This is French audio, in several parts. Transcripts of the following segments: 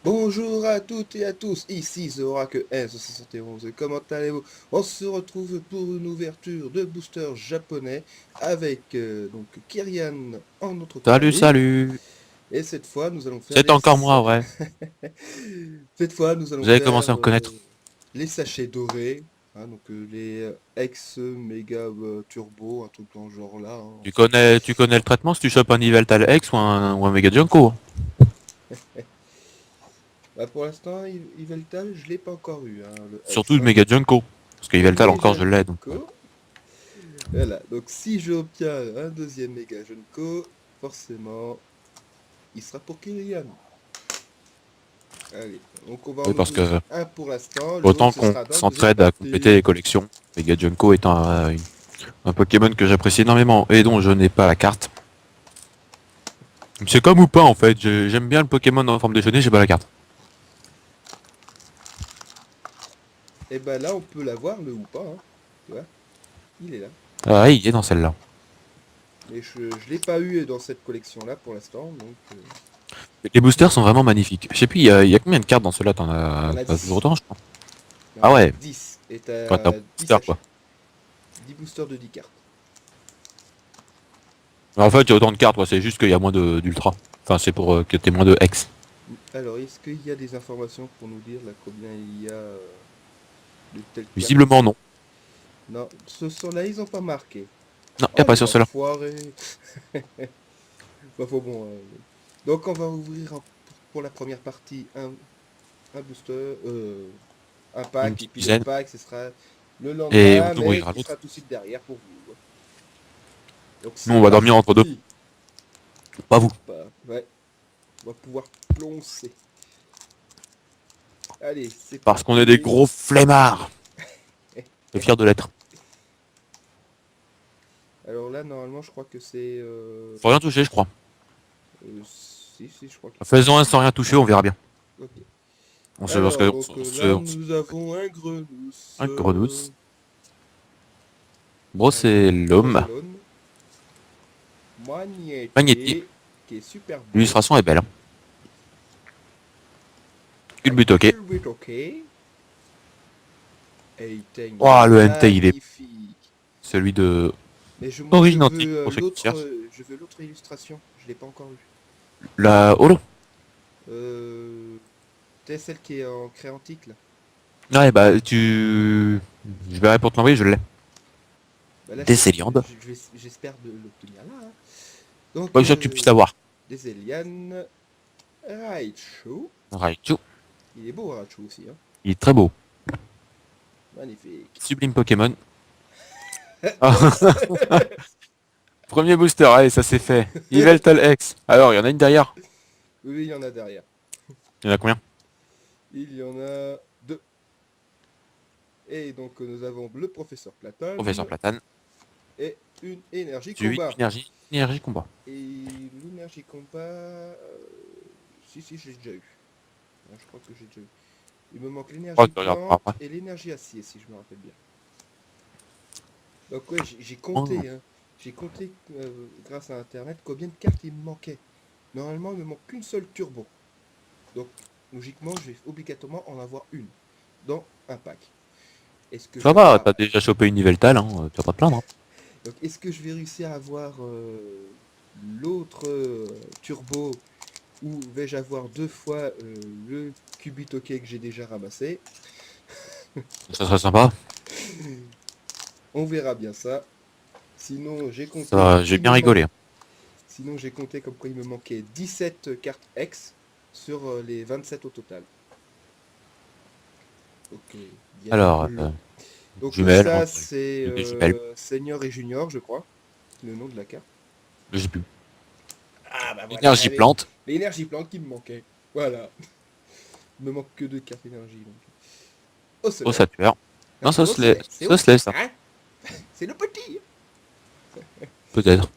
Bonjour à toutes et à tous, ici The Oracle S71. Comment allez-vous? On se retrouve pour une ouverture de booster japonais avec donc Kyrian en notre Salut, compagnie. salut. Et cette fois, nous allons faire C'est les... encore moi, ouais. Cette fois, nous allons Vous avez commencé faire à me connaître. les sachets dorés. Donc les ex méga turbo, un truc dans le genre là, hein. Tu connais le traitement si tu chopes un Yveltal X ou un Mega Junko. Bah, pour l'instant, Yveltal, je l'ai pas encore eu, hein, le Surtout ex, le hein. Mega Junko. Parce que Yveltal encore je l'ai donc. Junko. Voilà, donc si j'obtiens un deuxième méga Junko, forcément, il sera pour Kyrian. Allez, donc on va Oui, en parce ouvrir que un pour l'instant, l'autre autant ce qu'on sera dans la deuxième s'entraide à compléter partie. les collections. Mega Junko étant un Pokémon que j'apprécie énormément et dont je n'ai pas la carte. C'est comme ou pas en fait. J'aime bien le Pokémon en forme de chenille, j'ai pas la carte. Et ben là, on peut l'avoir, le ou pas, hein. Tu vois, il est là. Ah, oui, il est dans celle-là. Mais je l'ai pas eu dans cette collection-là pour l'instant, donc Les boosters sont vraiment magnifiques. Je sais plus, il y a combien de cartes dans cela? il y en a T'as toujours 10. autant, je crois. Il y en Ah a ouais, 10. Et quand t'as un t'as 10 booster quoi. sachets. 10 boosters de 10 cartes. En fait, il y a autant de cartes, quoi. C'est juste qu'il y a moins d'ultra. Enfin, c'est pour que t'aies moins de hex. Alors, est-ce qu'il y a des informations pour nous dire là combien il y a de telles Visiblement, cartes? non. Non, ce sont-là, ils ont pas marqué. Non, y a Oh, pas les sur cela. enfoirés! Bah, faut bon. Donc, on va ouvrir pour la première partie un booster, un Une pack, et petite puis le dizaine. pack, ce sera le Et lendemain, on mais ouvrira qui l'autre. sera tout de suite derrière pour vous. Donc, Nous, c'est on va dormir entre deux. parti! Pas vous. Hop, ouais, on va pouvoir ploncer. Allez, c'est Parce qu'on est des parti. gros flemmards. Et fiers de l'être. Alors là, normalement, je crois que c'est... Faut rien toucher, je crois. si, je crois qu'il faut... Faisons un sans rien toucher, on verra bien. Ok. Parce Alors, que donc là, nous avons un Grenousse, un grenousse. Brossellum. Brozellon, Magnéti. Magnéti, qui est super beau, L'illustration est belle. Hein. un Culbutoke. Culbutoke, et il est Oh, le Entei, il est magnifique. celui de Mais moi, je Origine veux Antique, pour ceux qui l'autre, cherchent. illustration. Je l'ai pas encore eu. La holo. Euh, t'es celle qui est en créantique, là. Ouais, bah, je verrai pour te l'envoyer, je l'ai. Bah là, Décéliande. j'espère de l'obtenir là, hein. Donc, Pas sûr que tu puisses l'avoir. des Elian, Raichu. Raichu. Il est beau, Raichu aussi, hein. Il est très beau. Magnifique. Sublime Pokémon. Ah, premier booster, allez, ça c'est fait. Yveltal X. Alors, il y en a une derrière. Oui, il y en a derrière. Il y en a combien? Il y en a deux. Et donc, nous avons le professeur Professeur Platane Platane. et une énergie Du 8, combat. énergie. Énergie combat. Et l'énergie combat... si, j'ai déjà eu. Ouais, je crois que j'ai déjà eu. Il me manque Oh, l'énergie tu regarderas plante après. et l'énergie acier, si je me rappelle bien. Donc ouais, j'ai Oh. compté, hein. J'ai compté, grâce à Internet, combien de cartes il me manquait. Normalement, il me manque qu'une seule turbo. Donc, logiquement, je vais obligatoirement en avoir une dans un pack. Est-ce que je Ça vais va, avoir... t'as déjà chopé une Yveltal, hein, tu vas pas te plaindre. Hein. Donc, est-ce que je vais réussir à avoir l'autre turbo ou vais-je avoir deux fois le Cubitoke que j'ai déjà ramassé? Ça serait sympa. On verra bien ça. Sinon, j'ai compté Ça, j'ai qu'il bien me manque. rigolé. Hein. Sinon, j'ai compté comme quoi il me manquait 17 cartes X sur les 27 au total. Donc, il y a du Alors, boulot. Donc, jumelles, ça, c'est des jumelles. Senior et Junior, je crois. Le nom de la carte. Je sais plus. Ah, bah voilà, Énergie plante. l'énergie plante qui me manquait. Voilà. Il me manque que deux cartes énergie. Donc. Oh, Oh, cela. ça tueur. Non, ça Oh, se lève. cela. C'est Ça où? se lève, ça. Hein? C'est le petit. Peut-être.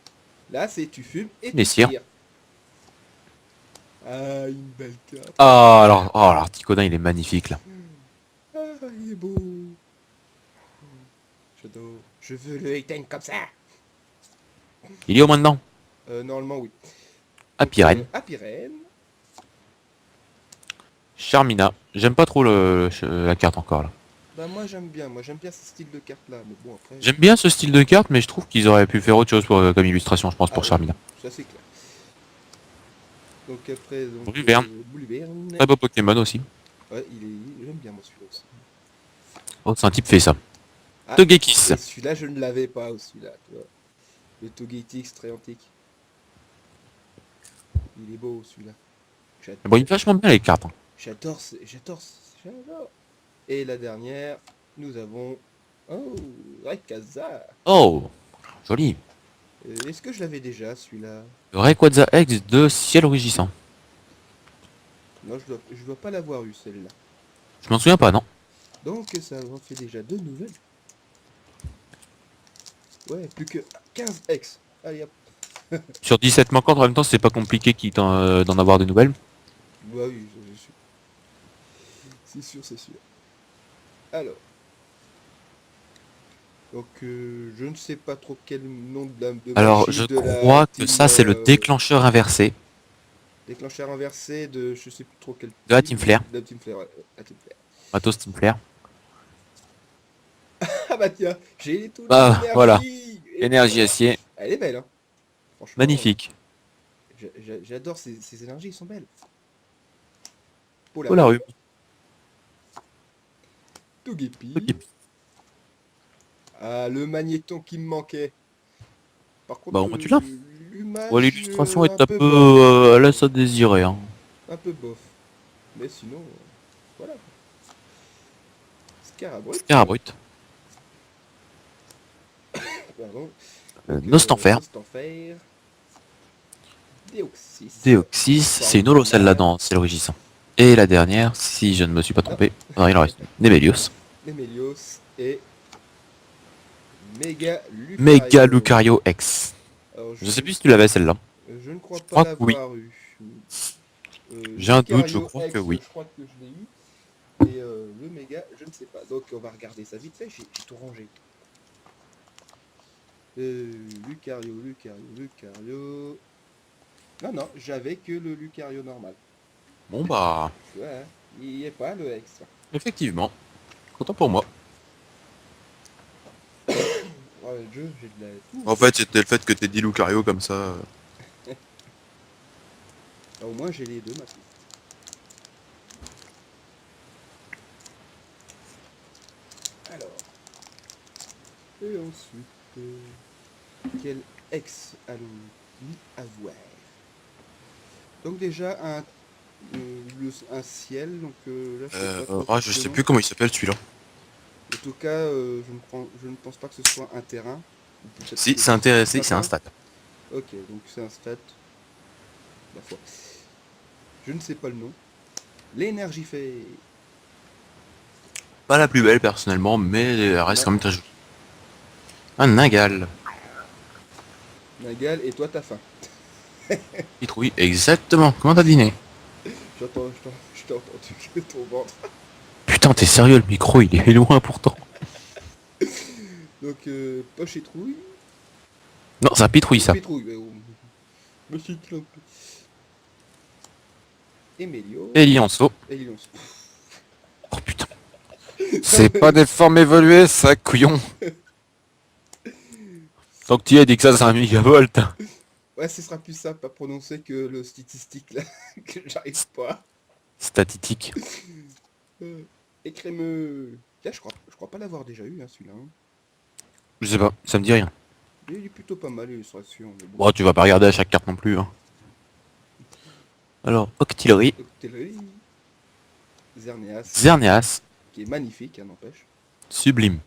Là, c'est tu fumes et tu Messire. tires. Ah, une belle carte. Ah, alors, oh, l'articonin, il est magnifique, là. Ah, il est beau. J'adore. Je veux le éteindre comme ça. Il est au moins dedans. Normalement, oui. Donc, Apirène. Apirène. Charmina. J'aime pas trop la carte encore là. Bah moi j'aime bien ce style de carte là, mais bon après... J'aime bien ce style de carte, mais je trouve qu'ils auraient pu faire autre chose comme illustration, je pense, Ah pour oui, Charmina. ça c'est clair. Donc après, donc Bulverne. Bulverne. Très beau Pokémon aussi. Ouais, j'aime bien moi celui-là aussi. Oh, c'est un type fait ça. Ah, Togekiss. et celui-là je ne l'avais pas, celui-là, tu vois. Le Togetic très antique. Il est beau celui-là. Bon, il est vachement bien les cartes, hein. J'adore. Et la dernière, nous avons... Oh, Rayquaza. Oh, joli. Est-ce que je l'avais déjà celui-là? Le Rayquaza X de Ciel Rugissant. Non, je dois pas l'avoir eu celle-là. Je m'en souviens pas, non. Donc ça en fait déjà deux nouvelles. Ouais, plus que 15 X. Allez hop. Sur 17 manquantes, en même temps, c'est pas compliqué d'en avoir de nouvelles. Bah oui, je suis. C'est sûr, c'est sûr. Alors, donc je ne sais pas trop quel nom de Alors, magie je de la crois que team ça, c'est le déclencheur inversé déclencheur inversé de je sais plus trop quelle de la team. Team Flare. De la team Flare, ouais, la team Flare. Matos Team Flare. Ah bah tiens, j'ai toutes les Bah, voilà. énergies. Et puis Énergie voilà. acier. Elle est belle, hein. Franchement, Magnifique. j'adore ces énergies, ils sont belles. Polaris, Polarum. Togepi. Ok. Ah, le magnéton qui me manquait. Par Bah, contre, au moins, tu l'as. Ouais, l'image, l'illustration un est un peu peu... bof. elle laisse à désirer, hein. Un peu bof. Mais sinon, voilà. Scarabrut. Scarabrut. Pardon. Donc, Nostanfer. Nostanfer. Deoxys. Deoxys. C'est une holo celle là Normal. dans Ciel Rugissant. Et la dernière, si je ne me suis pas Non. trompé, non, il en reste une. Nemelios. Nemelios et Méga Mega Lucario. Lucario X. Alors, Je sais plus si tu l'avais celle-là. je ne crois Je pas crois que oui. l'avoir eu. J'ai un doute, je Lucario crois que X, oui. je crois que je l'ai eu. Et le Méga, je ne sais pas. Donc, on va regarder ça vite fait. J'ai tout rangé. Lucario. Non, non, j'avais que le Lucario normal. Bon bah, Tu vois, hein, il n'y est pas le X. effectivement. Content pour moi. Oh, le jeu, j'ai de la tout. En fait, c'était le fait que t'aies dit Lucario comme ça. Ah, au moins, j'ai les deux maintenant. Alors, et ensuite, quel X allons-nous avoir? Donc déjà, un ciel. Donc là, je sais pas trop Je sais comment. plus comment il s'appelle celui-là. En tout cas, je ne pense pas que ce soit un terrain. Ou peut-être Si, que c'est intéressé, c'est un terrain. stat. Ok, donc c'est un stat. La foi. Je ne sais pas le nom. L'énergie fait. Pas la plus belle personnellement, mais elle reste Non, quand même très jolie. Un Ningal. Nagal, et toi t'as faim. Citrouille, exactement. Comment t'as deviné? Je t'ai entendu que ton ventre. Putain, t'es sérieux, le micro, il est loin pourtant. Donc, poche et trouille. Non, c'est un pitrouille Ou ça. pétrouille, mais me suis trompé. Emilio. Elianso. Elion. Oh putain. C'est pas des formes évoluées, ça, couillon. Tant que tu as dit que ça, c'est un mégavolt. Ouais, ce sera plus simple à prononcer que le statistique là, que j'arrive pas. Statistique. Et crémeux. Tiens, je crois pas l'avoir déjà eu, hein, celui-là, hein. Je sais pas, ça me dit rien. Il est plutôt pas mal, l'illustration, mais bon. Bon, tu vas pas regarder à chaque carte non plus, hein. Alors, Octillery. Octillerie. Xerneas, Xerneas. qui est magnifique, hein, n'empêche. Sublime.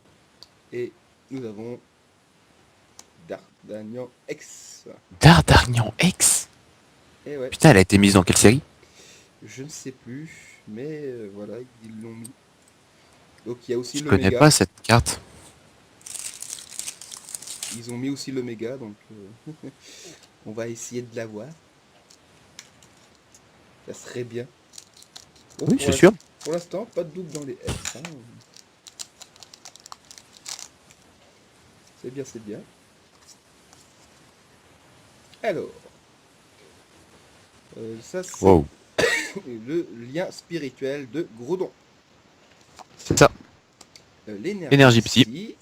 Et nous avons D'Artagnan X. Dardargnan X. Et ouais, Putain, elle a été mise dans quelle série? je ne sais plus, mais voilà, ils l'ont mis. Donc il y a aussi Je le connais méga. pas cette carte. Ils ont mis aussi le méga, donc on va essayer de l'avoir. Ça serait bien. Bon, Oui, c'est sûr. pour l'instant, pas de double dans les X, hein. C'est bien, c'est bien. Alors, ça c'est Wow. le lien spirituel de Groudon. C'est ça. L'énergie Énergie psy. psy,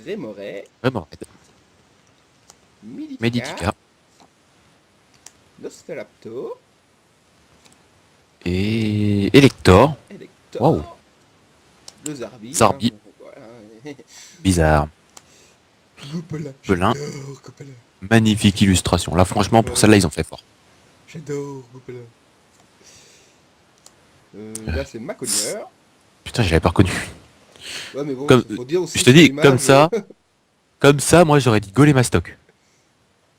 Rémoret, Vraiment. Miditica, Meditica. Nosferapto, Et Elector. Elector, Waouh. le Zarbi. Zarbi. Voilà. Bizarre. Goupela, Pelin. j'adore Goupela. Magnifique illustration. Là, franchement, pour celle-là, ils ont fait fort. J'adore Goupela. Là, c'est Macogneur. Putain, je l'avais pas reconnu. Ouais, mais bon, Comme- faut dire aussi Je te sur dis, l'image, comme ça, moi, j'aurais dit Golémastoc.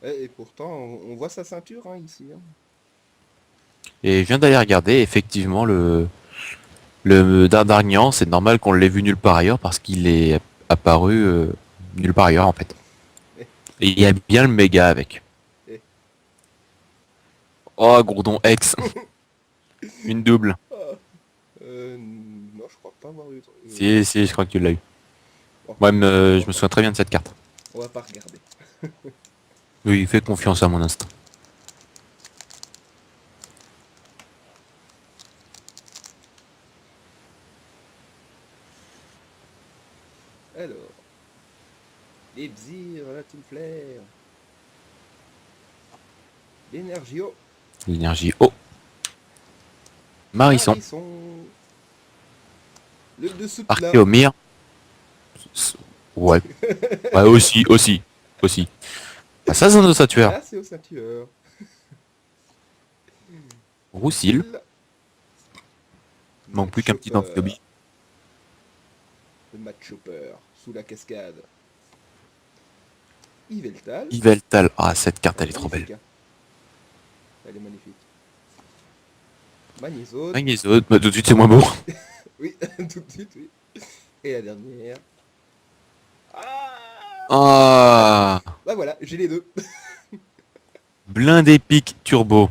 Et pourtant, on voit sa ceinture hein, ici. Hein. Et je viens d'aller regarder, effectivement, le Dardargnan, c'est normal qu'on l'ait vu nulle part ailleurs parce qu'il est apparu nulle part ailleurs, en fait. Et il y a bien le méga avec. Eh. Oh, Gourdon X. Une double. Non, je crois pas avoir eu. Si, je crois que tu l'as eu. Bon, Moi, je me souviens très bien de cette carte. on va pas regarder. Oui, fais confiance à mon instinct. Alors. Lebzir, la Team Flair. L'énergio. L'énergie haut. Marisson. Le dessous de plat. Archéomir. Ouais. Ouais, aussi. Ah, ça, c'est un ossature. Là, c'est au ceinture. Roussil. Manque plus qu'un petit amphibie. Le match chopper sous la cascade. Yveltal. Yveltal. Ah, cette carte, elle est trop belle. Magnifique, hein. Elle est magnifique. Magnézone. Magnézone. Bah, tout de suite, c'est moins beau. Oui, tout de suite, oui. Et la dernière. Ah Ah. Bah voilà, j'ai les deux. Blindé pique turbo.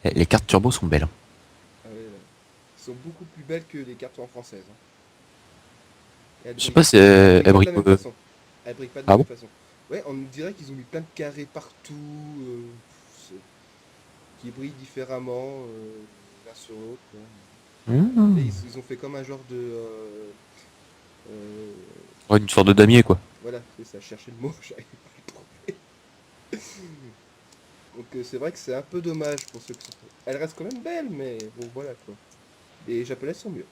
Les cartes turbo sont belles. Hein. Ah ouais, là. Elles sont beaucoup plus belles que les cartes en française. Hein. Et elles Je sais brillent- pas si elles elle brillent pas brille. de la même façon. Elles brillent pas de la Ah même bon façon. Ouais, on dirait qu'ils ont mis plein de carrés partout, c'est- qui brillent différemment l'un sur l'autre. Quoi. Mmh. Et ils ont fait comme un genre de... euh, Ouais, une sorte de damier, quoi. voilà, c'est ça, je cherchais le mot, j'arrive pas à le trouver. Donc c'est vrai que c'est un peu dommage pour ceux qui sont... Elle reste quand même belle, mais bon voilà quoi. Les japonaises sont mieux.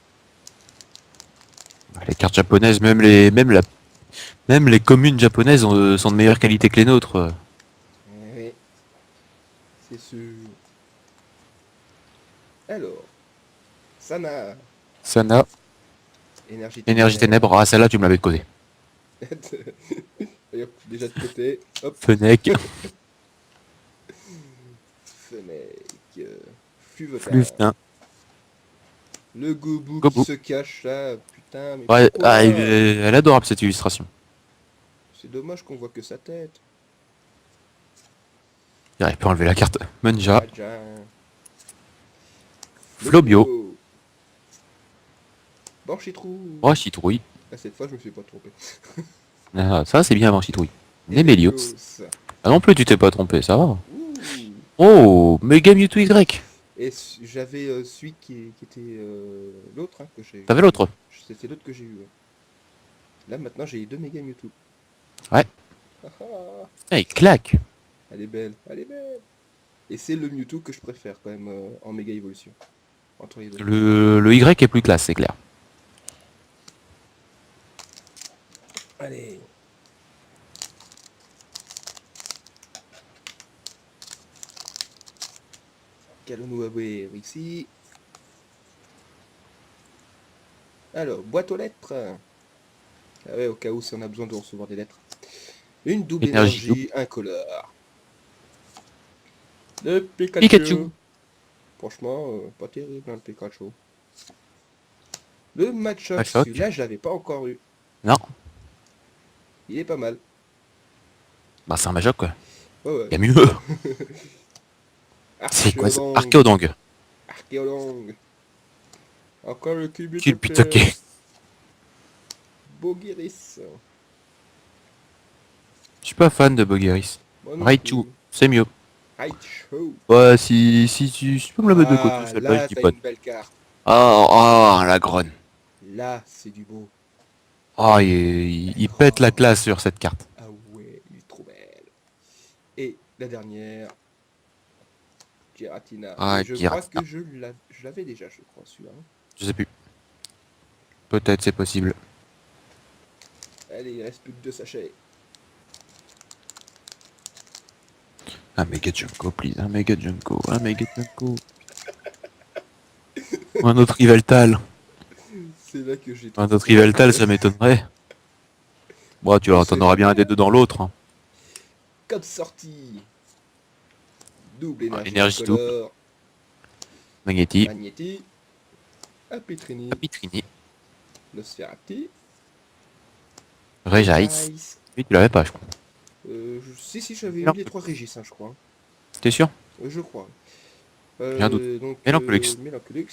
Les cartes japonaises, même les communes japonaises sont de meilleure qualité que les nôtres. Oui, c'est sûr. Alors, Sana, Sana, énergie énergie ténèbres. Ah, celle-là, tu me l'avais causé. Et hop, déjà de côté, hop, Fennec, Fennec, Fluvetal. Fluftin. Le Gobu Gobu. qui se cache là, putain, mais Ouais, pourquoi ah, elle est adorable cette illustration. C'est dommage qu'on voit que sa tête. Il peut enlever la carte. Munja, Rajan. Flobio, Banchitrou. oh, Chitrouille. Ah, cette fois, je me suis pas trompé. Ah, ça, c'est bien avant Chitrouille. Nemelios. Nemelios. Ah non plus, tu t'es pas trompé, ça va. Ouh. Oh, Mega Mewtwo Y. Et j'avais celui qui était l'autre hein, que j'ai. T'avais l'autre. C'était l'autre que j'ai eu. Ouais. Là maintenant j'ai les deux méga Mewtwo. Ouais. Ah, ah. Ah, il claque. Elle est belle, elle est belle. Et c'est le Mewtwo que je préfère quand même en méga évolution. Entre les deux. Le Y est plus classe, c'est clair. Allez. Qu'allons-nous avoir ici? Alors, boîte aux lettres. Ah ouais, au cas où si on a besoin de recevoir des lettres. Une double Énergie énergie, incolore. Le Pikachu. Franchement, pas terrible hein, le Pikachu. Le match-up, Match-up. celui-là je l'avais pas encore eu. Non. Il est pas mal. Bah, c'est un Majoc, quoi. Ouais, Il y a ouais. mieux. C'est quoi ça? Archéodong. Archéodong. Encore le cube Qui le pitoqué. Bogiris. Je suis pas fan de Bogeris. Moi non Raichu, plus. c'est mieux. Aïe, chaud. Ouais, si tu peux me la mettre de côté, Ah, celle-là, je là, dis t'as pas. une belle carte. La grogne. Là, c'est du beau. Ah, il pète la Oh, classe sur cette carte. ah ouais, il est trop belle. Et la dernière, Giratina. Ah, Mais je crois Giratina. que je l'avais déjà, je crois, celui-là. Hein. Je sais plus. Peut-être c'est possible. Allez, il reste plus que 2 sachets. Un Mega Junko, please. Un Mega Junko. Un Mega Junko. Ou un autre Riveltal. C'est là que j'ai Un trop autre Riveltal, peur. ça m'étonnerait. Bon, On t'en sait auras bien un jamais, des hein. deux dans l'autre. Hein. Code sortie. Double Ah, énergie énergie double. incolore. Magneti. Magnéti. Apitrini. Apitrini. Nosferati. Regice. Oui, tu l'avais pas, je crois. Si, j'avais eu Non. les 3 Régis, hein, je crois. T'es sûr? Je crois. J'ai un doute. Donc, Mélancolux. Mélancolux.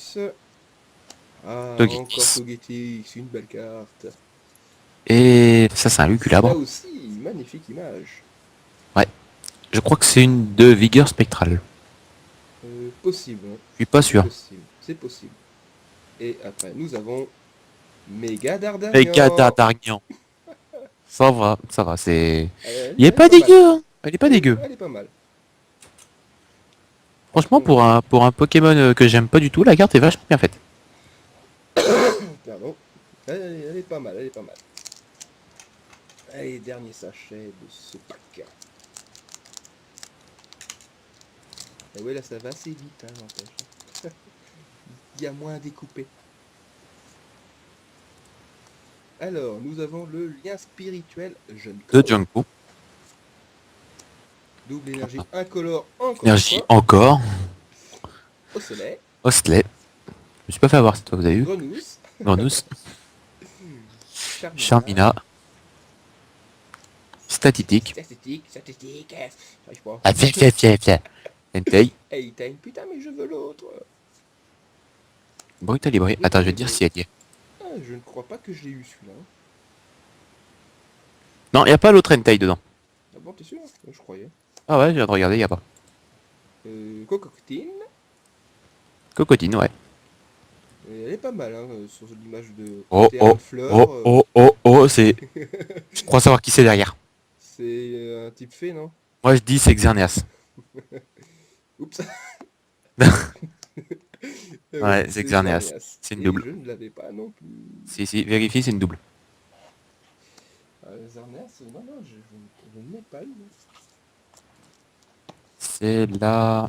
Ah, Togekiss. encore Togetic, une belle carte. Et ça, c'est un Luculabre. Là aussi, magnifique image. Je crois que c'est une de vigueur spectrale. Possible, hein. Je suis pas C'est sûr. possible, c'est possible. Et après, nous avons Méga Dardarnian. Mega Dardarnian. Ça va, c'est... Il Elle est pas mal. dégueu, hein. Elle est pas dégueu. Elle est pas mal. Franchement, pour un Pokémon que j'aime pas du tout, la carte est vachement bien faite. Pardon. Elle est pas mal, elle est pas mal. Allez, dernier sachet de ce pack. Et ouais, là, ça va assez vite, hein, n'empêche. Il y a moins à découper. Alors, nous avons le lien spirituel jeune De corps. Junko. Double énergie incolore encore Énergie une fois. encore. Au soleil. Ostley. Je me suis pas fait avoir cette fois, vous avez vu? Grenousse. Grenousse. Charmina. Charmina. Statistique. Statistique. J'arrive pas. Ah, fier. Entei. Hey, t'as une putain, mais je veux l'autre. Brutalibré. Attends, je vais te dire si elle y est. Ah, je ne crois pas que je l'ai eu celui-là. Non, il n'y a pas l'autre Entei dedans. Ah bon, t'es sûr? Je croyais. Ah ouais, je viens de regarder, il n'y a pas. Cococtine. Cocotine, ouais. Elle est pas mal, hein, sur l'image de Oh, Terran oh, Fleur. c'est... Je crois savoir qui c'est derrière. C'est un type fait, non? Moi, je dis c'est Xerneas. Oups. Ouais, c'est Xerneas. C'est une Et double. je ne l'avais pas non plus. Si, vérifie, c'est une double. Xerneas, non, je ne l'ai pas eu. C'est la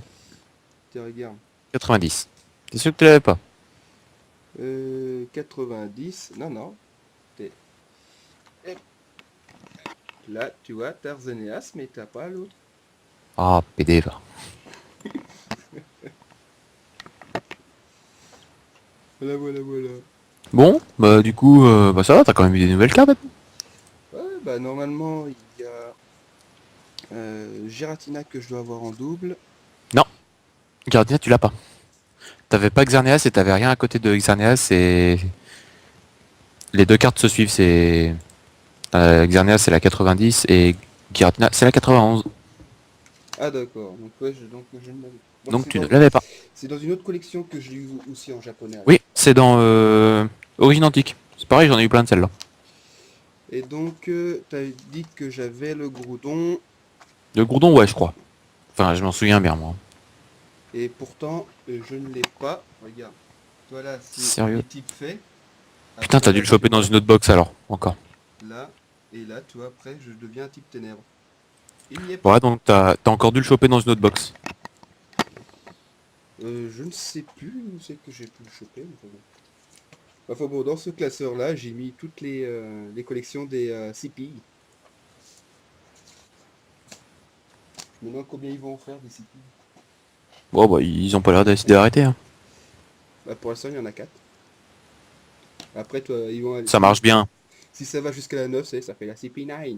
Tiens, regarde. 90. T'es sûr que tu l'avais pas? 90, non. T'es- Hop. Là, tu vois, t'as Xerneas, mais t'as pas l'autre. Ah, PD, va. Voilà. Bon, bah du coup, bah ça va, t'as quand même eu des nouvelles cartes maintenant. Ouais, bah normalement, il y a Giratina que je dois avoir en double. Gardien, tu l'as pas. T'avais pas Xerneas et t'avais rien à côté de Xerneas et... Les deux cartes se suivent, c'est... Xerneas c'est la 90 et Giratina c'est la 91. Ah d'accord, donc ouais, je ne l'avais. Donc c'est tu ne dans- l'avais pas. C'est dans une autre collection que je l'ai eu aussi en japonais. Oui, c'est dans Origine Antique. C'est pareil, j'en ai eu plein de celles-là. Et donc, t'as dit que j'avais le Groudon, Le Gourdon, ouais, je crois. Enfin, je m'en souviens bien, moi. et pourtant, je ne l'ai pas. Regarde. Voilà, c'est Sérieux? les types faits. Putain, t'as dû le choper dans une autre box alors, encore. Là, et là, tu vois, après, je deviens un type ténèbres. Il n'y est pas. Ouais, donc t'as encore dû le choper dans une autre box. Je ne sais plus où c'est que j'ai pu le choper. Mais enfin bon. Enfin bon, dans ce classeur-là, j'ai mis toutes les collections des CP. Je me demande combien ils vont en faire des CP. Bon, bah, ils ont pas l'air décidé d'arrêter. Hein. Bah, pour l'instant, il y en a 4. Après, toi, ils vont... Ça marche bien. Si ça va jusqu'à la 9, ça fait la CP9.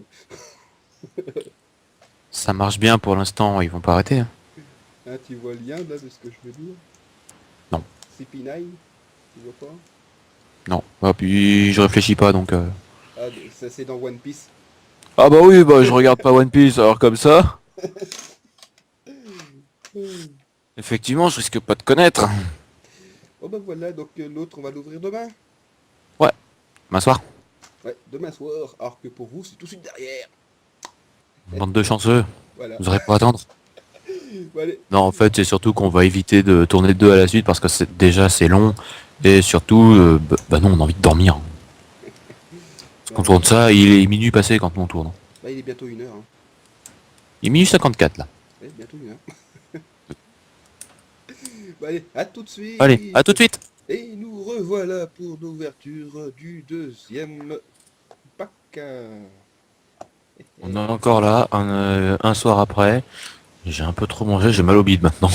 Ça marche bien pour l'instant, ils vont pas arrêter. Hein. Hein, tu vois le lien là de ce que je veux dire? Non. CP9, tu vois pas? Non. Ah, puis je réfléchis pas donc. Ah, ça c'est dans One Piece. Ah bah oui, bah je regarde pas One Piece, alors comme ça. Effectivement, je risque pas de connaître. Bon bah voilà, donc l'autre on va l'ouvrir demain. Ouais, m'asseoir. Ouais, demain soir, alors que pour vous c'est tout de suite derrière. Bande de chanceux. Voilà. Vous aurez pas attendre. Bon, allez. Non, en fait, c'est surtout qu'on va éviter de tourner deux à la suite parce que c'est long. Et surtout, bah non, on a envie de dormir. Quand on Ouais, tourne ça, il est minuit passé quand on tourne. bah, il est bientôt 1 heure. Hein. Il est minuit 54 là. Ouais, bientôt 1 heure. Bon, allez, à tout de Allez, à tout suite. de suite. Et nous revoilà pour l'ouverture du deuxième pack. On est encore là, un soir après. J'ai un peu trop mangé, j'ai mal au bide maintenant.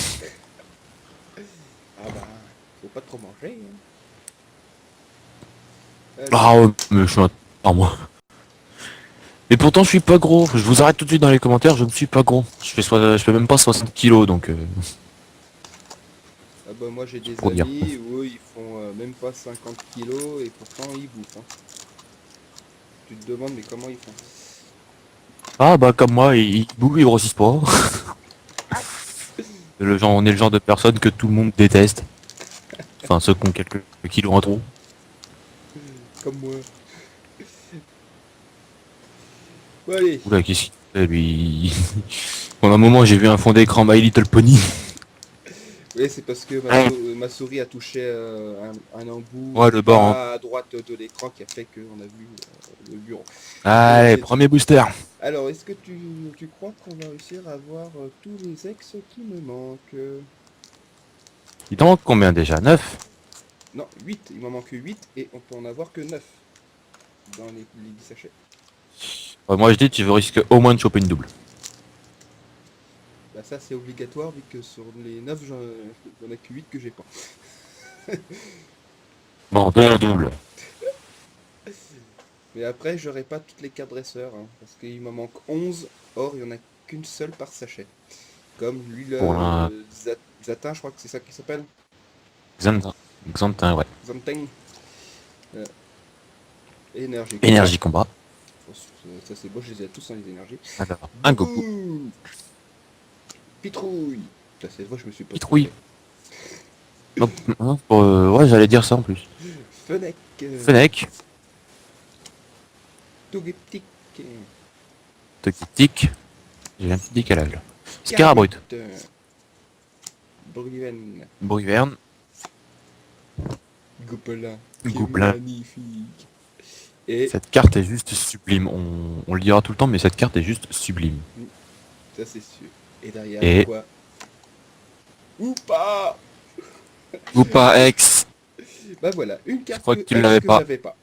Ah bah, faut pas trop manger. Hein. Allez. Ah ouais, mais je suis un... Ah, moi. Et pourtant, je suis pas gros. Je vous arrête tout de suite dans les commentaires, je ne suis pas gros. Je fais même pas 60 kilos, donc Ah bah moi j'ai c'est des pour dire. amis où eux, ils font même pas 50 kilos et pourtant ils bouffent. Hein. Tu te demandes mais comment ils font. Ah bah comme moi, ils grossissent pas. On est le genre de personne que tout le monde déteste. Enfin, ceux qui ont quelques kilos en trop. Comme moi. Bon allez. Oula, qu'est-ce qu'il fait, lui? Pendant un moment, j'ai vu un fond d'écran My Little Pony. Oui c'est parce que ma souris a touché un embout Ouais, le bord, hein. bas à droite de l'écran qui a fait qu'on a vu le bureau. Allez, Allez, premier booster. alors est-ce que tu crois qu'on va réussir à avoir tous les ex qui me manquent Il t'en manque combien déjà? 9. Non, 8. Il m'en manque 8 et on peut en avoir que 9 dans les 10 sachets. Ouais, moi je dis, tu veux risquer au moins de choper une double. Bah ça c'est obligatoire vu que sur les 9 j'en ai que 8 que j'ai pas. Bon, deux double. Mais après j'aurai pas toutes les cartes dresseurs hein, parce qu'il m'en manque 11. Or il y en a qu'une seule par sachet. Comme lui Pour un le Zatin, je crois que c'est ça qui s'appelle. Xantin. Xantin, ouais. Zanteng. Euh, énergie combat. Énergie combat. Bon, ça c'est beau, je les ai tous en les énergies. Alors, un Goku. Bouh Pitrouille. Ça c'est vrai, je me suis pas Pitrouille. trompé. Hop, ouais, j'allais dire ça en plus. Fennec. Fennec. Togetic. Tokitik. J'ai un petit décalage là. Carbite. Scarabrut. Bruyen. Bruyverne. Gopelin. Qui est Gouplin. magnifique. Et Cette carte est juste sublime. On le dira tout le temps, mais cette carte est juste sublime. ça c'est sûr. Et derrière Et quoi ou pas. ou pas ex. Bah voilà, une Je carte crois que tu ne ex l'avais que pas. j'avais pas.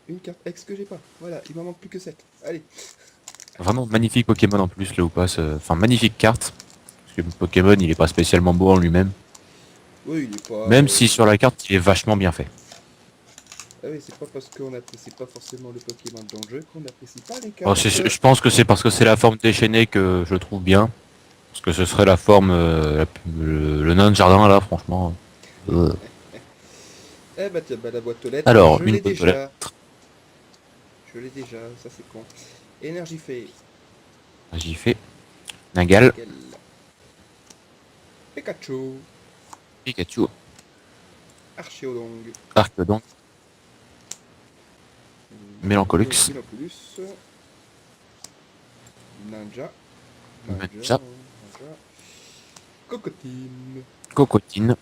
Une carte ex que j'ai pas. Voilà, il m'en manque plus que 7. Allez. Vraiment magnifique Pokémon en plus, le Oupas. Enfin, magnifique carte. Parce que Pokémon, il est pas spécialement beau en lui-même. Oui, il est pas. Même si sur la carte, il est vachement bien fait. Ah oui, c'est pas parce qu'on n'apprécie pas forcément le Pokémon dans le jeu qu'on n'apprécie pas les Alors, cartes. je pense que c'est parce que c'est la forme déchaînée que je trouve bien. Parce que ce serait la forme, le nain de jardin là, franchement. Euh. Eh bah tiens, bah la boîte aux lettres, Alors, je une l'ai boîte aux déjà. lettres. Je l'ai déjà, ça c'est con. Énergie phase. J'y fais. Nagal. Nickel. Pikachu. Pikachu. Archéodong. Arcodon. Mélancolux. Minoculus. Ninja. Ninja. Ninja. Cocotine. Cocotine.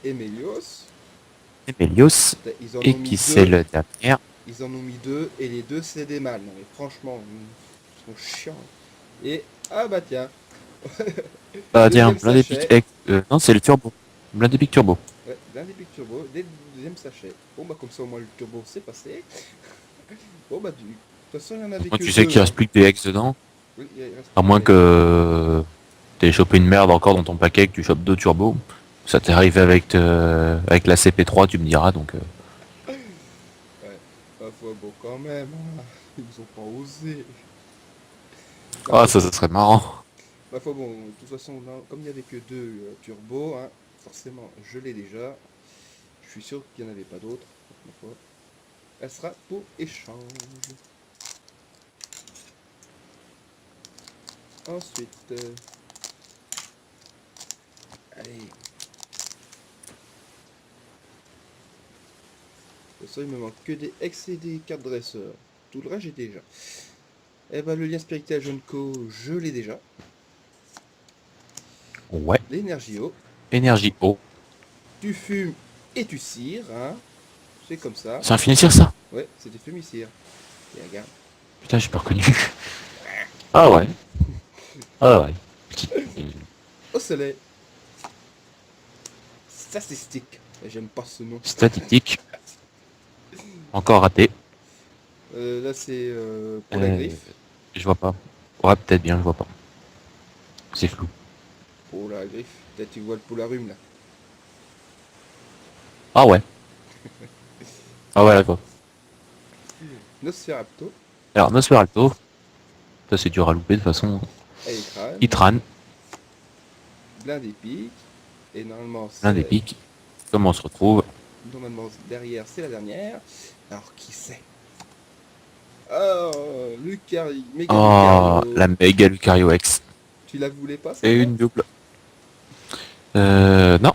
Emelios. Emelios. Ils en Et ont mis qui c'est deux. le dernier? Ils en ont mis deux et les deux c'est des mâles. Non mais franchement, ils sont chiants. Et ah bah tiens. Ah tiens, Deuxième plein des pics. sachet. Non, c'est le turbo. Plein des pics turbo. Ouais, l'un des pics turbo, dès le deuxième sachet. Bon bah comme ça au moins le turbo c'est passé. Bon bah de toute façon il y en avait Moi, que tu sais deux. qu'il Hein. reste plus que des ex dedans. Oui, il reste À plus moins que des- que t'aies chopé une merde encore dans ton paquet, que tu chopes deux turbos. Ça t'est arrivé avec la CP3, tu me diras, donc... Ouais, parfois bon quand même. Hein. Ils ont pas osé. Ah, ça serait marrant. Ma foi, bon, de toute façon, là, comme il n'y avait que deux turbos, hein, forcément, je l'ai déjà. Je suis sûr qu'il n'y en avait pas d'autres. Ma foi, elle sera pour échange. Ensuite, Allez. Pour ça, il me manque que des ex et des cartes dresseurs. Tout le reste, j'ai déjà. Eh ben, le lien spirituel Junko, je l'ai déjà. Ouais. L'énergie eau. Énergie eau. Tu fumes et tu cires, hein. C'est comme ça. C'est un finissir ça? Ouais, c'est des fumicires. Et regarde. Putain, j'ai pas reconnu. Ah ouais. Ah ouais. Petite- Au soleil. Statistique. J'aime pas ce nom. Statistique. Encore raté. Là, c'est pour la griffe. Je vois pas. Ouais, peut-être bien, je vois pas. C'est flou. Pour la griffe. Peut-être tu vois le polarum là. Ah ouais. Ah ouais, d'accord. Nosferatu. Alors, Nosferatu. Ça, c'est dur à louper de toute façon. Aetran. Itran, Blind épique. Et normalement, l'un des c'est. pics. Comment on se retrouve? Normalement, derrière, c'est la dernière. Alors, qui c'est? Oh, Lucario. Méga Oh, Lucario. la méga Lucario X. Tu la voulais pas, Et celle-là? une double. Non.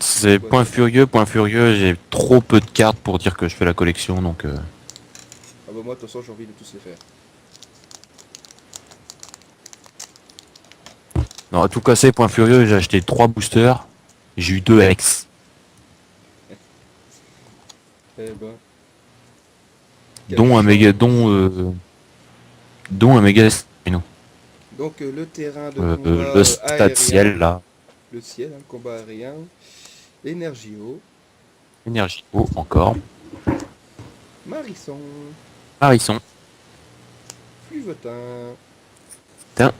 C'est Pourquoi point ça? furieux, j'ai trop peu de cartes pour dire que je fais la collection, donc... Ah bah moi, de toute façon, j'ai envie de tous les faire. Non, à tout casser, point furieux, j'ai acheté 3 boosters, j'ai eu 2 X, Eh ben, quelle dont un méga... chance. dont un méga... Destino. Donc, le terrain de combat Le stade aérien. ciel, là. Le ciel, hein, combat aérien. L'énergie eau. Énergie eau, encore. Marisson. Harrison. Fluvetin. Putain.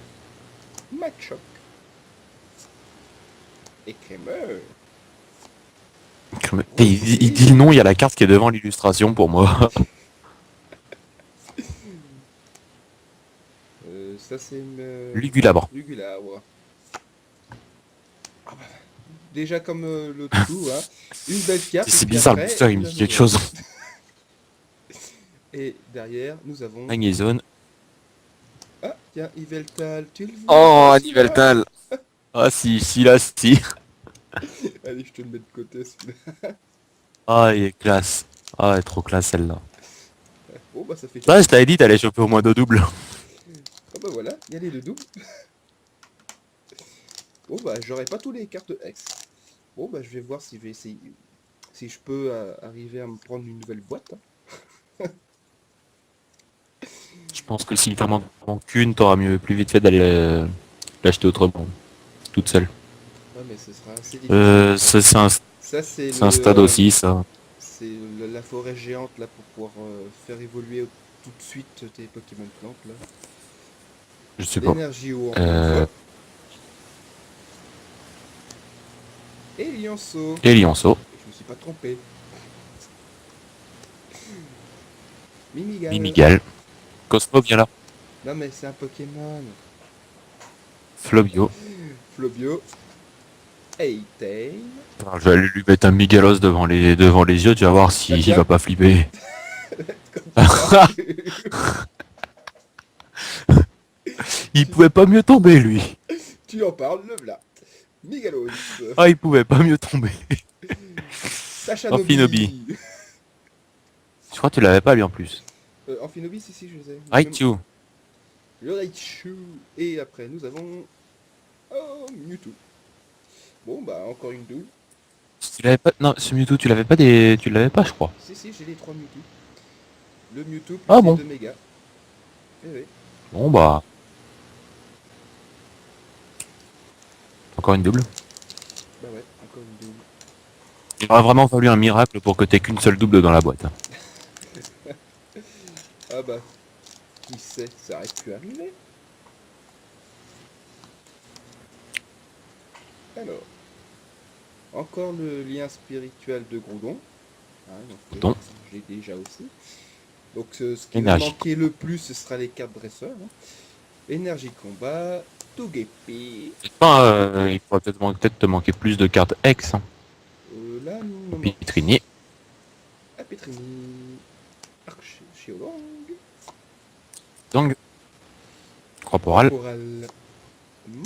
Machoc. Et crémeur. Et il dit le nom, il y a la carte qui est devant l'illustration pour moi. Ça, c'est... Lugulabre. Lugulabre. Ah bah, déjà comme l'autre coup, hein. Une belle carte. et C'est puis bizarre, le après, booster, il me la dit quelque nouvelle. chose. Et derrière, nous avons... Magnézone. Ah, tiens, Yveltal, tu le voulais Oh, pas celui-là? Aniveltal. Ah si, si, là, si. Allez, je te le mets de côté celui-là. Ah, il est classe. Ah, elle est trop classe celle-là. Bon, bah ça fait Ouais, je joli. t'avais dit d'aller choper au moins 2 doubles. Ah bah voilà, il y a les deux doubles. Bon bah j'aurai pas tous les cartes X. Bon bah je vais voir si je vais essayer. Si je peux arriver à me prendre une nouvelle boîte, hein. Je pense que s'il t'en manque qu'une, t'auras mieux plus vite fait d'aller l'acheter autrement. Toute seule. Ouais mais ce sera assez difficile. C'est Ça c'est un stade aussi, ça. c'est la forêt géante là pour pouvoir faire évoluer tout de suite tes Pokémon plantes là. Je sais pas. L'énergie eau encore une Euh, fois. Et Lionceau. et Lionceau. Je me suis pas trompé. Mimigal. Mimigal. Cosmo, viens là. Non mais c'est un Pokémon. Flobio. Flobio. Eitei. Alors, je vais aller lui mettre un Migalos devant les yeux, tu vas voir Ah s'il tiens, va pas flipper. Il pouvait pas mieux tomber, lui. tu en parles, le v'là. Migalos. Ah, il pouvait pas mieux tomber. Sacha Amphinobi. Nobi. Je crois que tu l'avais pas, lui, en plus. Amphinobi, si, je les ai. Raichu. Le Raichu. Et après, nous avons... Oh, Mewtwo. Bon, bah, encore une double. Tu l'avais pas... Non, ce Mewtwo, tu l'avais pas, je crois. Si, j'ai les trois Mewtwo. Le Mewtwo plus Ah les bon. deux mégas. Eh oui. Bon, bah... Encore une double. Bah ouais, encore une double. Il aurait vraiment fallu un miracle pour que t'aies qu'une seule double dans la boîte. Ah bah, qui sait, ça aurait pu arriver. Alors, encore le lien spirituel de Groudon. Hein, donc, Groudon. je l'ai déjà aussi. Donc ce qui va Énergie. manquer le plus, ce sera les cartes dresseurs, hein. Énergie combat, Togepi. Il faudrait peut-être te manquer plus de cartes X. Hein. Là, nous manque Pitrini. Apetrini, Archeolong, Donc, Corporal. Corporal,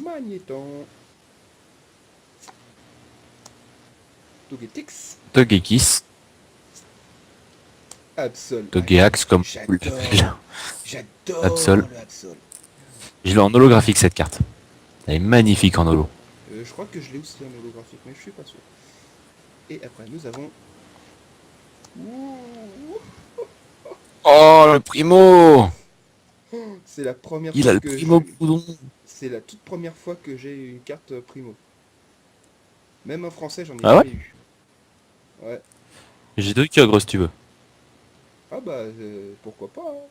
Magnéton, Togetix. Togekiss, Absol. Togeax comme vous J'adore. l'appelez. J'adore Absol. le Absol. Je l'ai en holographique cette carte. Elle est magnifique en holo. Je crois que je l'ai aussi en holographique, mais je suis pas sûr. Et après, nous avons... Ouh, Oh le primo. c'est la première Il fois a le que primo je... boudon. C'est la toute première fois que j'ai une carte primo. Même en français, j'en ai Ah ouais? jamais eu. Ouais. J'ai 2 Kyogre si tu veux. Ah bah, pourquoi pas, hein.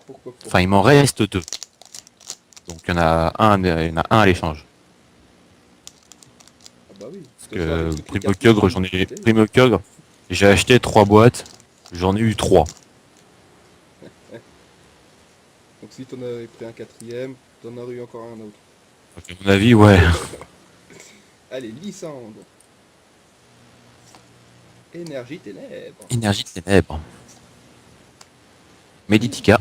Pourquoi pas. Enfin il m'en reste 2. Donc il y en a un à l'échange. Ah bah oui. Parce De toute façon, avec que toutes les primo cartes que Kyogre, j'ai j'en ai. écoutées, Primo Kyogre, j'ai acheté 3 boîtes. J'en ai eu 3. donc si t'en avais pris un quatrième, t'en aurais eu encore un autre. Donc à mon avis, ouais. Allez, Lysandre. Énergie ténèbres. Énergie de ténèbres. Meditica,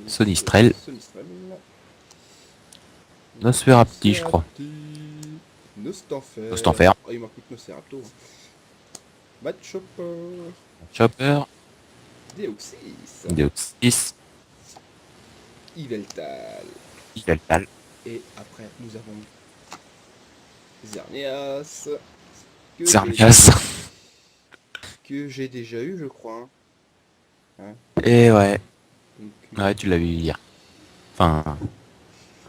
Sonistrel, Sonistrel. Nosferapti, je crois. Nostanfer. Nostanfer. Oh, il manque plus que Nosferapto. Matchopper. Chopper, Deoxys. Deoxys, Yveltal. Yveltal, Et après, nous avons Xerneas. Que Xerneas. que j'ai déjà eu, je crois, hein. Et ouais. Donc, Ouais, tu l'as vu hier. Enfin,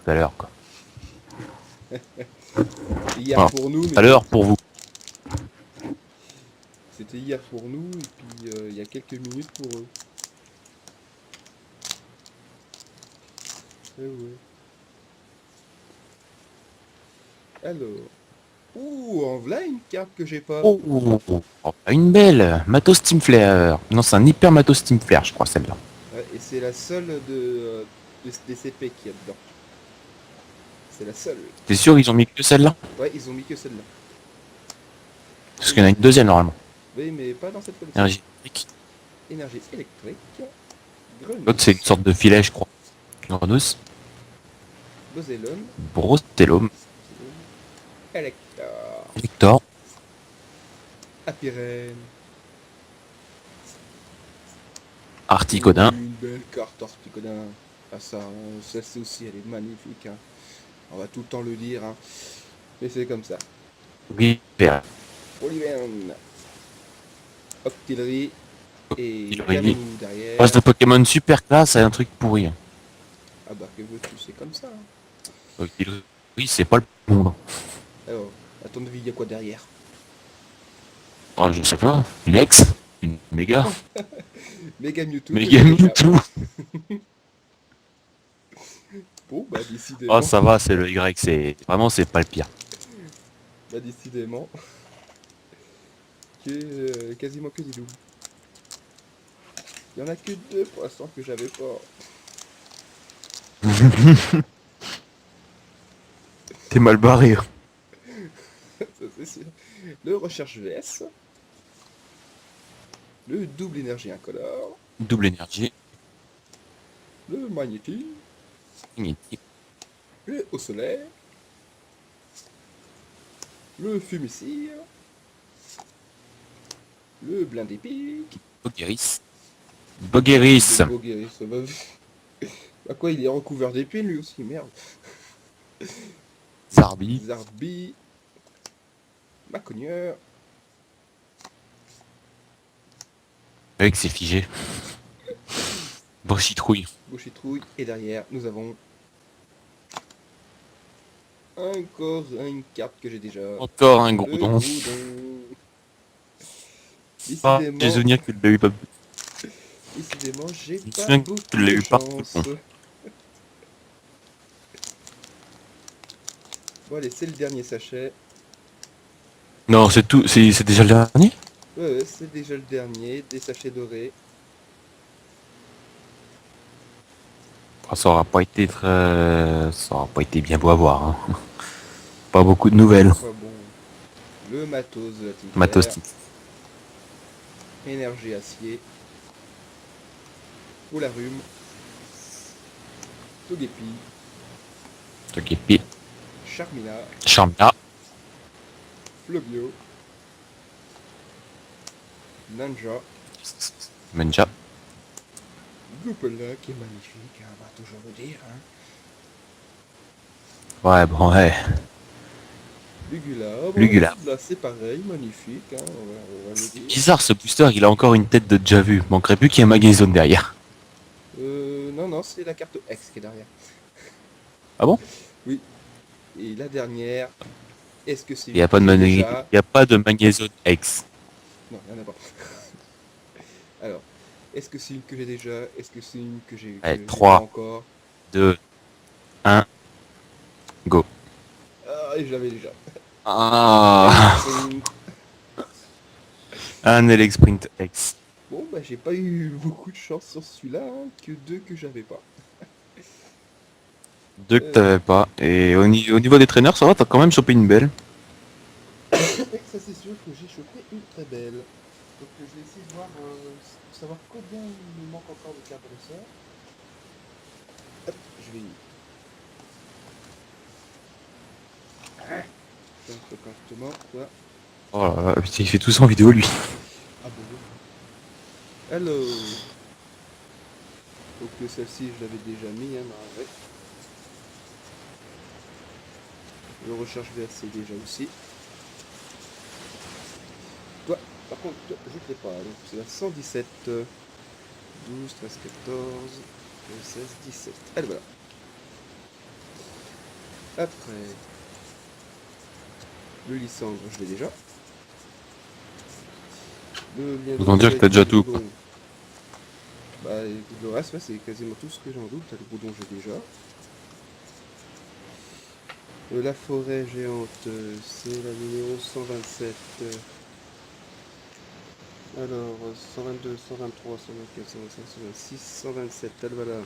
tout à l'heure, quoi. hier Voilà. pour nous, Tout à l'heure pour vous. c'était hier pour nous, et puis il y a quelques minutes pour eux. Eh ouais. Alors. Ouh, en voilà une carte que j'ai pas. Oh, une belle Matos Team Flare. Non, c'est un hyper Matos Team Flare, je crois, celle-là. Ouais, et c'est la seule des CP qu'il y a dedans. C'est la seule. T'es sûr ils ont mis que celle-là? Ouais, ils ont mis que celle-là. Parce qu'il y en a une deuxième normalement. Oui, mais pas dans cette collection. Énergie électrique. Énergie électrique. Grenouille. L'autre, c'est une sorte de filet, je crois. Grenousse. Bozellum. Brostellum. Elector. Victor. Apirène. Articodin. Oh, une belle carte Articodin. Ah ça, celle-ci aussi, elle est magnifique, hein. On va tout le temps le dire, hein. Mais c'est comme ça. Vipère. Oliverne. Octillerie. Et Octillerie. Gamou derrière. Passe de Pokémon super classe à un truc pourri. Ah bah que veux-tu, c'est comme ça, hein. Octillerie, c'est pas le monde. Alors, à ton avis, il y a quoi derrière? Oh, je sais pas. Une ex. Une méga. Mega Mewtwo. Méga Mewtwo. Bon, bah décidément. Oh, ça va, c'est le Y. C'est vraiment, c'est pas le pire. Bah décidément. Quasiment que des doubles. Il y en a que deux pour l'instant que j'avais pas. T'es mal barré. Ça c'est sûr. Le recherche VS. Le double énergie incolore. Double énergie. Le magnétique. Magnétique. Le haut solaire. Le fumicide. Le blindé pique. Bogueris. Bogueris. Le Bogueris, ça va. Bah quoi, il est recouvert d'épines lui aussi, merde. Zarbi. Zarbi. Macogneur. Avec c'est figé. Bochitrouille. Bouchitrouille. Et derrière, nous avons encore une carte que j'ai déjà. Encore un Le gourdon. Ah, Décidément, j'ai souvenir que tu l'as eu pas. décidément, j'ai Je me pas souviens que beaucoup tu l'as de eu pas. chance. Bon allez, c'est le dernier sachet. Non, c'est tout. C'est déjà le dernier. Ouais, c'est déjà le dernier, des sachets dorés. Oh, ça aura pas été très. Ça aura pas été bien beau à voir. Hein. Pas beaucoup de nouvelles. Enfin bon, le matos de la Team Matos. Flare, énergie acier, Polarum, Togepi, Togepi. Charmina, Charmia. Flobio. Ninja. Menja. Goupela qui est magnifique, hein, on va toujours le dire. Hein. Ouais, bon, ouais. Lugula, bon, Lugula. là c'est pareil, magnifique, hein, on va le C'est dire. bizarre, ce booster, il a encore une tête de déjà vu. Manquerait plus qu'il y ait un magasin derrière. Non, non, c'est la carte X qui est derrière. Ah bon? Oui. Et la dernière, est-ce que c'est Il n'y une a pas que de j'ai il déjà? y a pas de magasin X. Non, il n'y en a pas. Alors, est-ce que c'est une que j'ai déjà? Est-ce que c'est une que j'ai Allez, j'ai pas 3, encore? 2, 1, go. Ah, et je l'avais déjà. Ah, Sprint. un Sprint X. Bon, bah j'ai pas eu beaucoup de chance sur celui-là, hein, que deux que j'avais pas. Deux que Euh, t'avais pas. Et au niveau des traîneurs, ça va, t'as quand même chopé une belle. Ça c'est sûr que j'ai chopé une très belle. Donc je vais essayer de voir, savoir combien il me manque encore de cartes dresseurs. Hop, je vais faire ce correctement. Voilà. Oh là là, putain, il fait tout ça en vidéo, lui. Ah bon. Alors, donc celle-ci je l'avais déjà mis, hein, ouais. Le recharge VRC déjà aussi. Toi, par contre, toi, je ne l'ai pas. Donc c'est la 117. 12, 13, 14, 16, 17. Allez, voilà. Après, le Lysandre, je l'ai déjà. Le lien de Autant dire que t'as déjà tout. Bourdon. Bah, le reste, ouais, c'est quasiment tout ce que j'en doute. Le Bourdon, j'ai déjà. La forêt géante, c'est la numéro 127. Alors, 122, 123, 124, 125, 126, 127. Elle voilà.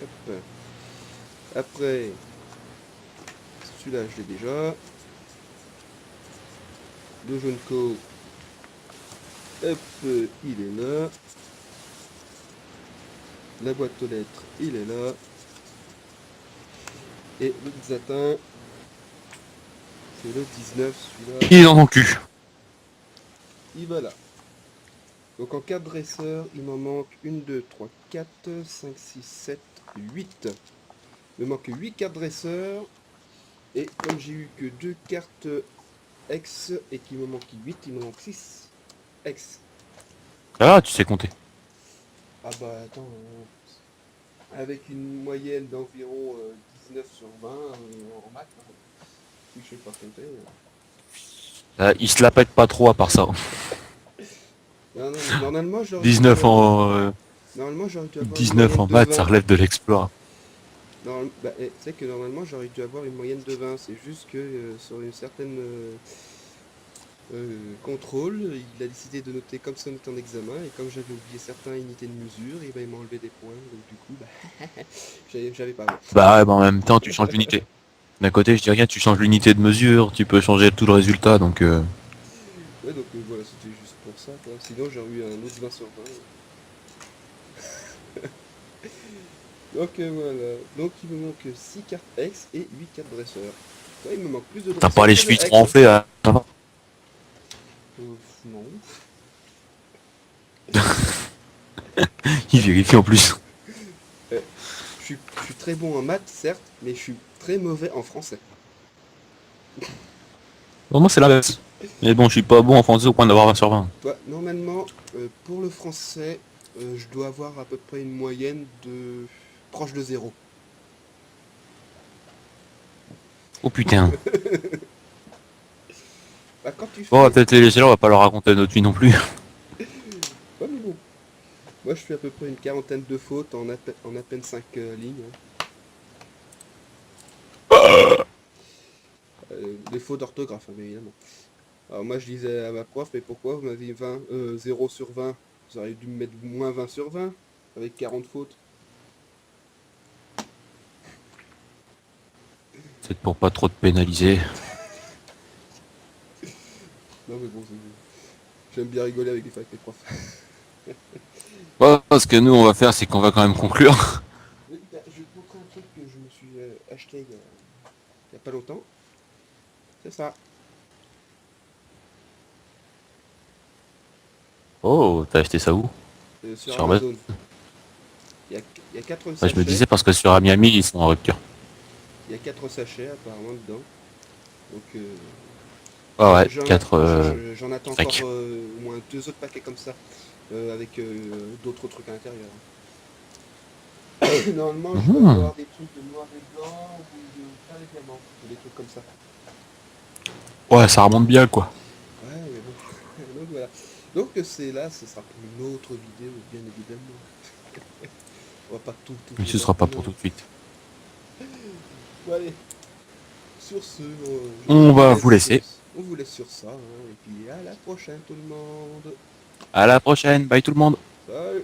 Hop. Après, celui-là, je l'ai déjà. Le jaune co, hop, il est là. La boîte aux lettres, il est là. Et le Zatin, c'est le 19, celui-là. Il est dans ton cul. Il va là. Donc en carte dresseur, il m'en manque 1, 2, 3, 4, 5, 6, 7, 8. Il me manque 8 cartes dresseurs. Et comme j'ai eu que 2 cartes X et qu'il me manque 8, il me manque 6 X. Ah, tu sais compter. Ah bah attends, avec une moyenne d'environ 19 sur 20 en maths, hein, si je sais pas compter. Il se la pète pas trop à part ça. Non, non, normalement j'aurais dû, 19 en, normalement j'aurais dû avoir une 19 moyenne en de maths, ça 20. relève de l'exploit. Bah, tu sais que normalement j'aurais dû avoir une moyenne de 20, c'est juste que sur une certaine contrôle, il a décidé de noter comme ça note en examen, et comme j'avais oublié certaines unités de mesure, et ben, il m'a enlevé des points, donc du coup, bah, j'avais pas. Bah ouais, bah en même temps, tu changes l'unité. D'un côté, je dis rien, tu changes l'unité de mesure, tu peux changer tout le résultat, donc Ouais, donc voilà, c'était juste pour ça, quoi. Sinon j'aurais eu un autre 20 sur 20. Donc voilà, donc il me manque 6 cartes X et 8 cartes dresseurs. Ouais, il me manque plus de t'as pas dresseurs les que de chevilles trop X. enflées, hein. Ça va. Non. Il vérifie en plus. Je suis très bon en maths, certes, mais je suis très mauvais en français. Bon, moi, c'est l'inverse. Mais bon, je suis pas bon en français au point d'avoir 20 sur 20. Toi, normalement, pour le français, je dois avoir à peu près une moyenne de proche de zéro. Oh putain. Bah, quand tu Bon, on va fais... peut-être les laisser là, on va pas leur raconter notre vie non plus. Ouais, mais bon. Moi, je fais à peu près une quarantaine de fautes en à peine 5 lignes. Des fautes d'orthographe, hein, bien évidemment. Alors moi, je disais à ma prof, mais pourquoi vous m'avez 0 sur 20? Vous auriez dû me mettre moins 20 sur 20, avec 40 fautes. C'est pour pas trop te pénaliser. Non, mais bon, j'aime bien rigoler avec les profs. Bon, ce que nous, on va faire, c'est qu'on va quand même conclure. Oui, bah, je vais te montrer un truc que je me suis acheté il y a pas longtemps. C'est ça. Oh, t'as acheté ça où? Sur Sur Amazon. Amazon. Il y a 4 Ouais, je me sachets. disais parce que sur Miami, ils sont en rupture. Il y a 4 sachets apparemment dedans. Donc Ouais, ouais, 4, j'en attends encore 5. au moins 2 autres paquets comme ça. Avec d'autres trucs à l'intérieur. Normalement, je dois Mhm. avoir des trucs de noir et blanc ou de faire les diamants. Ou des trucs comme ça. Ouais, ça remonte bien, quoi. Ouais, mais bon. Donc voilà. Donc c'est là, ce sera pour une autre vidéo, bien évidemment. On va pas tout Mais faire ce sera pas pour maintenant. tout de suite. Bon allez, sur ce, On va vous laisser. on vous laisse sur ça, hein, et puis à la prochaine tout le monde. À la prochaine. Bye tout le monde. Salut.